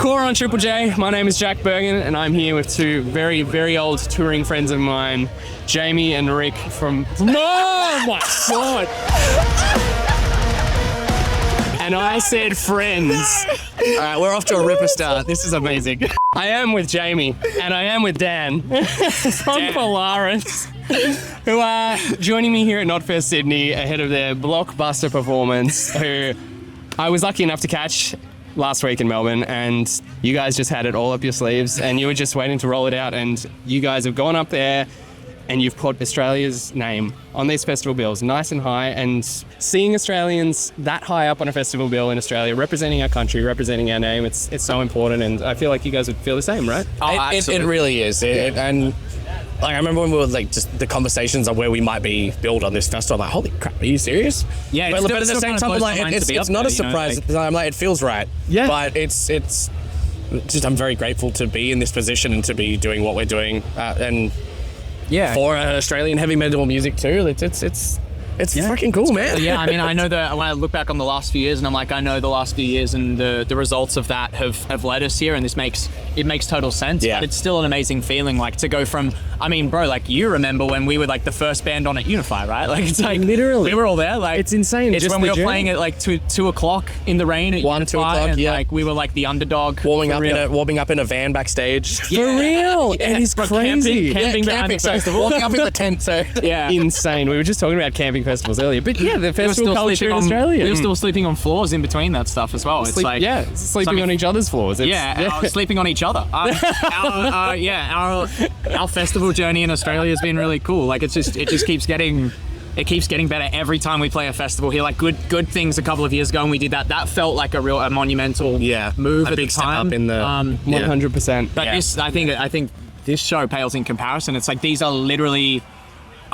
Core on Triple J. My name is Jack Bergen, and I'm here with two very, very old touring friends of mine, Jamie and Rick from. Oh my god! And I said friends. All right, we're off to a ripper start. This is amazing. I am with Jamie, and I am with Dan from Polaris, who are joining me here at Nodfest Sydney ahead of their blockbuster performance, who I was lucky enough to catch last week in Melbourne, and you guys just had it all up your sleeves, and you were just waiting to roll it out, and you guys have gone up there and you've put Australia's name on these festival bills nice and high, and seeing Australians that high up on a festival bill in Australia, representing our country, representing our name, it's so important, and I feel like you guys would feel the same, right? It really is. And like, I remember when we were like, just the conversations on where we might be billed on this festival, I'm like, holy crap, are you serious? Yeah, but at the same time, like, it's not a surprise. I'm like, it feels right. Yeah. But it's just, I'm very grateful to be in this position and to be doing what we're doing, and Yeah. for Australian heavy metal music too. It's fucking cool, man. Yeah, I mean, I know that when I look back on the last few years, and I'm like, I know the last few years and the results of that have led us here, and it makes total sense. Yeah. But it's still an amazing feeling, like, to go from, I mean, bro, like, you remember when we were like the first band on at Unify, right? Like, it's like Literally. we were all there. Like, It's insane, It's just when the we were journey. playing at like 2 o'clock in the rain at 1, 2 Unify, o'clock, and yeah. like we were like the underdog. Warming For up in a van backstage. For real! It is Bro, crazy. camping behind the festival. Walking up in the tent. So Yeah. Insane. We were just talking about camping festivals earlier, but yeah, the We were festival still culture sleeping in on- Australia. We were still sleeping on floors in between that stuff as well. It's Sleep- like sleeping something- on each other's floors. Sleeping on each other. Our festival journey in Australia has been really cool. Like, it just keeps getting better every time we play a festival here. Like, good things a couple of years ago when we did that. That felt like a monumental move a at big the step time. up in the 100%. But Yeah. this, I think this show pales in comparison. It's like, these are literally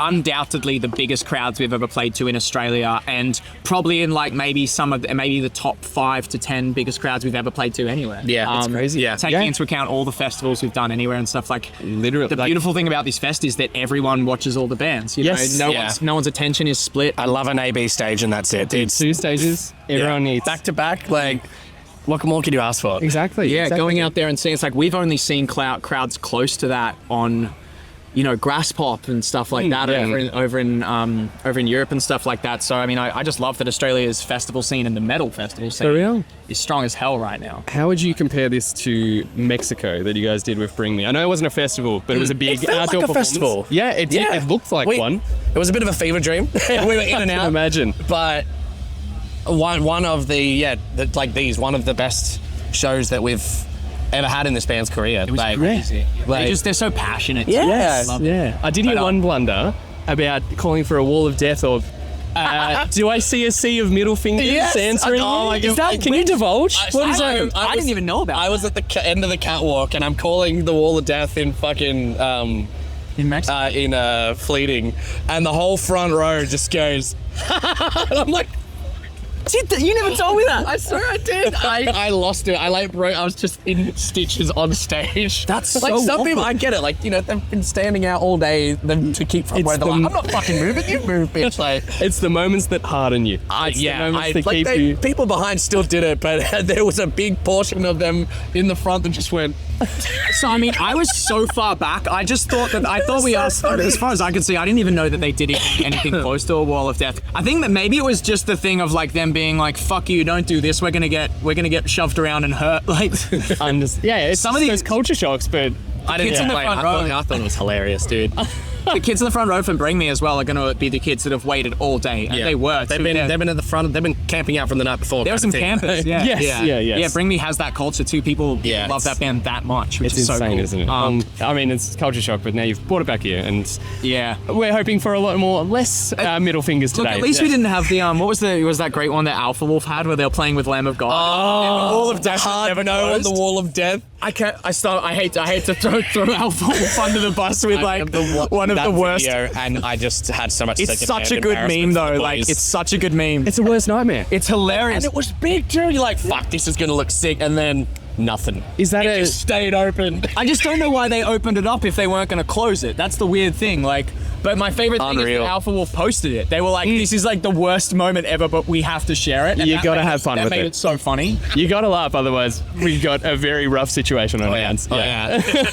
undoubtedly the biggest crowds we've ever played to in Australia, and probably in like maybe the top 5 to 10 biggest crowds we've ever played to anywhere. Yeah, it's crazy. Yeah. Taking into account all the festivals we've done anywhere and stuff, like, Literally, the like- beautiful thing about this fest is that everyone watches all the bands. You Yes. know, Yeah. no one's attention is split. I love an A/B stage, and that's it. It's 2 stages, everyone eats. back to back. Like, what more could you ask for? Exactly. Yeah, exactly. going out there and seeing, it's like, we've only seen crowds close to that on, you know, Grass Pop and stuff like that yeah. over in Europe and stuff like that. So I mean, I just love that Australia's festival scene and the metal festival scene For real? is strong as hell right now. How would you compare this to Mexico that you guys did with Bring Me? I know it wasn't a festival, but it was a big It felt outdoor like a performance. festival. Yeah, it did. It looked like one. It was a bit of a fever dream. We were in and I out. can imagine. But one of the best shows that we've ever had in this band's career. It was crazy. They're so passionate. Yeah. Love it. Yeah. I did hear one blunder about calling for a wall of death or do I see a sea of middle fingers Yes. answering Oh, you? Is that, can you divulge? What is that? I didn't even know about I was at the end of the catwalk, and I'm calling the wall of death in fucking in Mexico. in Fleeting, and the whole front row just goes. And I'm like, You never told me that. I swear I did. I lost it. I was just in stitches on stage. That's like so some awful. people. I get it. Like, you know, they've been standing out all day them to keep from where they're like, I'm not fucking moving. You move, bitch. Like, It's the moments that harden you. It's the moments that keep you. people behind still did it, but there was a big portion of them in the front that just went. So I mean, I was so far back. I thought we asked. As far as I could see, I didn't even know that they did anything close to a wall of death. I think that maybe it was just the thing of like them being like, "Fuck you, don't do this. We're gonna get shoved around and hurt." Like, It's Some of those these- culture shocks, but I didn't kids in the play. front I row. thought it was hilarious, dude. the kids in the front row from Bring Me as well are gonna be the kids that have waited all day. And they were. They've been at the front. They've been camping out from the night before. There were some campers. Yeah. Yes, yes. Yeah, Bring Me has that culture too. People Yeah, love that band that much, which it's is insane, so cool. isn't it? I mean, it's culture shock, but now you've brought it back here, and Yeah. we're hoping for a lot more, less middle fingers today. Look, at least we didn't have the what was that great one that Alpha Wolf had where they were playing with Lamb of God? All of death. Never know on the wall of death. I hate to throw Alpha Wolf under the bus with like one of the worst. Video, and I just had so much. It's such a good meme though. Like, it's such a good meme. It's the worst nightmare. It's hilarious. and it was big too. You're like, fuck, this is gonna look sick, and then nothing. Is that Just stayed open. I just don't know why they opened it up if they weren't going to close it. That's the weird thing. Like, But my favorite thing is Unreal. that Alpha Wolf posted it. They were like, "This is like the worst moment ever, but we have to share it." And You that gotta made have fun that with made it. it so funny. You gotta laugh, otherwise we've got a very rough situation on our hands.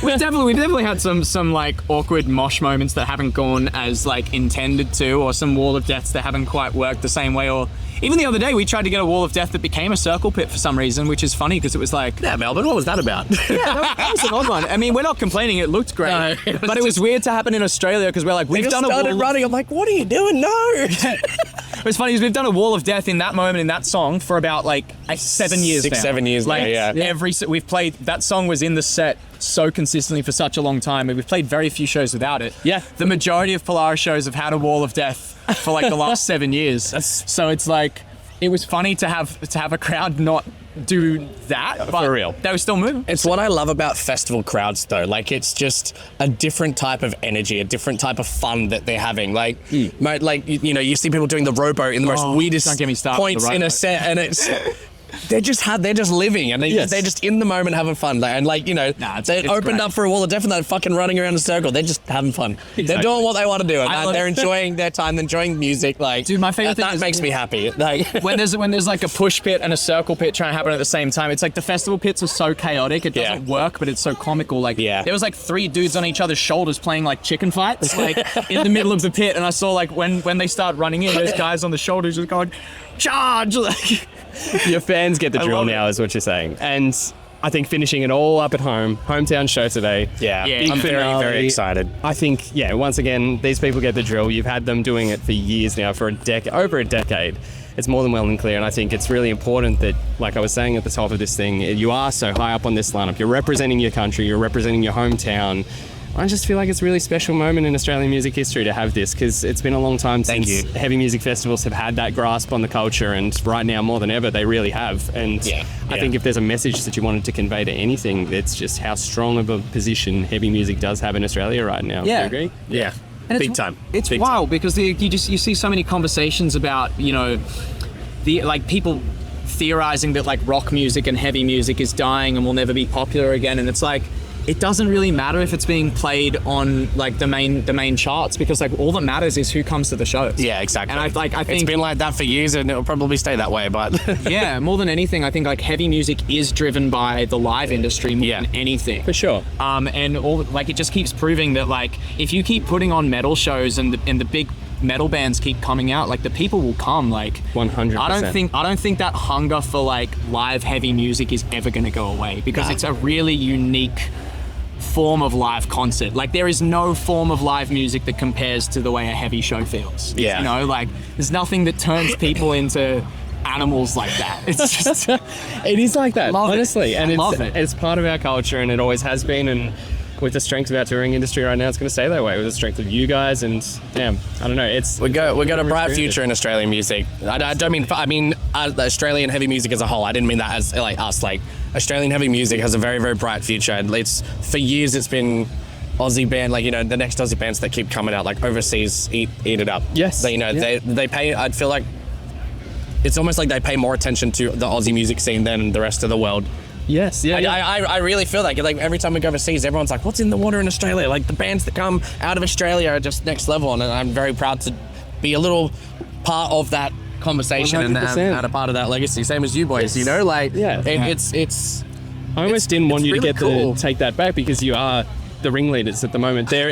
we've definitely had some like awkward mosh moments that haven't gone as like intended to, or some wall of deaths that haven't quite worked the same way, or even the other day we tried to get a wall of death that became a circle pit for some reason, which is funny because it was like, Yeah, Melbourne, what was that about? that was an odd one. I mean, we're not complaining, it looked great, No, it was but it was weird to happen in Australia because we're like, We we've just done a started wall. running. I'm like, what are you doing? No. It was funny because we've done a wall of death in that moment in that song for about like 7 years 6, now. 7 years like now, yeah. we've played that song was in the set so consistently for such a long time, and we've played very few shows without it. Yeah. The majority of Polaris shows have had a wall of death for like the last 7 years. So it's like it was funny to have a crowd not do that, but For real. they were still moving. It's what I love about festival crowds, though. Like, it's just a different type of energy, a different type of fun that they're having. Like, like you know, you see people doing the robo in the most weirdest don't get me started with points the in a robo. set, and it's they're just living, and Yes. they're just in the moment having fun. Like, and like, you know, Nah, they it's opened great. up for a wall of death and they're fucking running around in a circle. They're just having fun. They're Exactly. doing what they want to do, and I love they're it. enjoying their time, enjoying music. Like, Dude, my favorite thing that is- makes me happy. Like, when there's like a push pit and a circle pit trying to happen at the same time, it's like the festival pits are so chaotic. It doesn't work, but it's so comical. Like, Yeah. there was like 3 dudes on each other's shoulders playing like chicken fights, like in the middle of the pit. And I saw like when they start running in, there's guys on the shoulders just going, charge! Like, Your fans get the drill love it. now, is what you're saying. And I think finishing it all up at home, hometown show today. yeah, Yeah, I'm very, finale. very excited. I think, yeah, once again, these people get the drill. You've had them doing it for years now, for over a decade. It's more than well and clear, and I think it's really important that, like I was saying at the top of this thing, you are so high up on this lineup. You're representing your country, you're representing your hometown. I just feel like it's a really special moment in Australian music history to have this, because it's been a long time Thank since you. heavy music festivals have had that grasp on the culture, and right now more than ever they really have. And Yeah, I yeah. think if there's a message that you wanted to convey to anything, it's just how strong of a position heavy music does have in Australia right now. Yeah. Do you agree? Yeah, And big time. It's Big wild because you see so many conversations about, you know, the like people theorizing that like rock music and heavy music is dying and will never be popular again, and it's like it doesn't really matter if it's being played on like the main charts, because like all that matters is who comes to the shows. Yeah, exactly. And I think it's been like that for years, and it'll probably stay that way. But yeah, more than anything, I think like heavy music is driven by the live industry more Yeah. than anything. For sure. And all like it just keeps proving that like if you keep putting on metal shows and the big metal bands keep coming out, like the people will come. Like 100%. I don't think that hunger for like live heavy music is ever going to go away, because Nah. it's a really unique form of live concert. Like there is no form of live music that compares to the way a heavy show feels. Yeah. You know, like there's nothing that turns people into animals like that. It's just It is like that, Love it. honestly. And Love it. it's part of our culture, and it always has been. And with the strength of our touring industry right now, it's going to stay that way. With the strength of you guys, and damn, I don't know. It's we got a bright Experience. future in Australian music. I don't mean Australian heavy music as a whole. I didn't mean that as like us. Like Australian heavy music has a very, very bright future. And it's for years it's been Aussie band, like, you know, the next Aussie bands that keep coming out, like overseas eat it up. Yes. They, you know, Yeah. they pay. I'd feel like it's almost like they pay more attention to the Aussie music scene than the rest of the world. yes, yeah, I really feel like every time we go overseas, everyone's like, "What's in the water in Australia?" Like the bands that come out of Australia are just next level, and I'm very proud to be a little part of that conversation and 100%. a part of that legacy. Same as you boys, you know, like Yeah. it's I almost didn't want it's you to really get cool. to take that back, because you are the ringleaders at the moment. There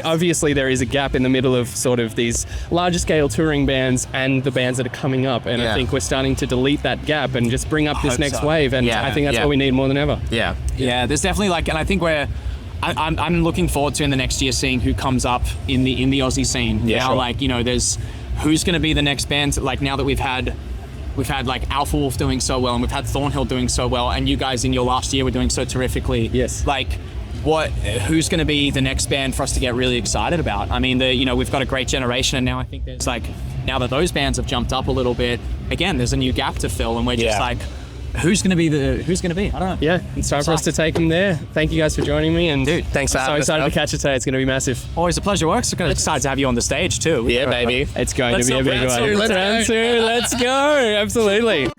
is a gap in the middle of sort of these larger scale touring bands and the bands that are coming up, and I Yeah. think we're starting to delete that gap and just bring up this hope next so. wave, and Yeah, I think that's yeah. what we need more than ever. yeah. Yeah, there's definitely like, and I think I'm looking forward to in the next year seeing who comes up in the Aussie scene. Yeah, now, sure. like, you know, there's who's going to be the next band. Like now that we've had like Alpha Wolf doing so well, and we've had Thornhill doing so well, and you guys in your last year were doing so terrifically. Yes. Like, who's going to be the next band for us to get really excited about? I mean, we've got a great generation, and now I think there's like, now that those bands have jumped up a little bit, again, there's a new gap to fill, and we're just Yeah. like, who's going to be? I don't know. Yeah, it's time for us to take them there. Thank you guys for joining me, and Dude, thanks for I'm so having us, excited man. to catch it today. It's going to be massive. Always a pleasure. We're also excited to have you on the stage too. Yeah, baby. It's going Let's to be a go big round one. two, let's go. Round two, let's go. Absolutely.